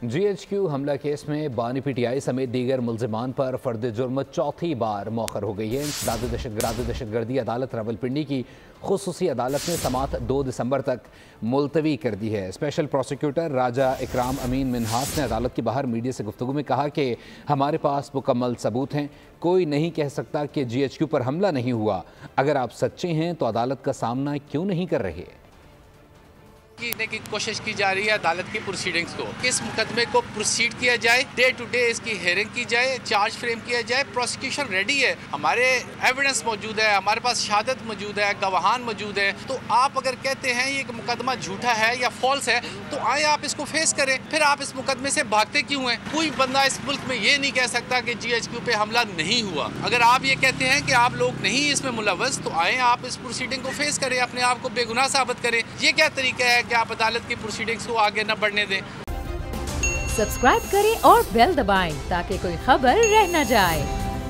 GHQ हमला case में बानी PTI समेत दीगर मुल्जिमान पर फर्द जुर्म चौथी बार मौखर हो गई है। इंसदाद दहशतगर्दी अदालत रावलपिंडी की खुसूसी अदालत ने समात 2 दिसंबर तक मुलतवी कर दी है। स्पेशल प्रोसिक्यूटर राजा इकराम अमीन मिन्हास ने अदालत के बाहर मीडिया से गुफ्तगू में कहा कि हमारे पास मुकम्मल सबूत हैं, कोई नहीं कह सकता कि GHQ पर हमला नहीं हुआ। अगर आप सच्चे हैं तो अदालत का सामना क्यों नहीं कर रहे? कीने की कोशिश की जा रही है अदालत की प्रोसीडिंग्स को, किस मुकदमे को प्रोसीड किया जाए, डे टू डे इसकी हेयरिंग की जाए, चार्ज फ्रेम किया जाए। प्रोसिक्यूशन रेडी है, हमारे एविडेंस मौजूद है, हमारे पास शहादत मौजूद है, गवाहान मौजूद है। तो आप अगर कहते हैं ये मुकदमा झूठा है या फॉल्स है तो आए आप इसको फेस करें। फिर आप इस मुकदमे से भागते क्यों हैं? कोई बंदा इस मुल्क में ये नहीं कह सकता कि GHQ पे हमला नहीं हुआ। अगर आप ये कहते हैं कि आप लोग नहीं इसमें मुलव्वस तो आए आप इस प्रोसीडिंग को फेस करें, अपने आप को बेगुनाह साबित करें। ये क्या तरीका है कि आप अदालत की प्रोसीडिंग्स को आगे न बढ़ने दें? सब्सक्राइब करें और बेल दबाएं ताकि कोई खबर रह न जाए।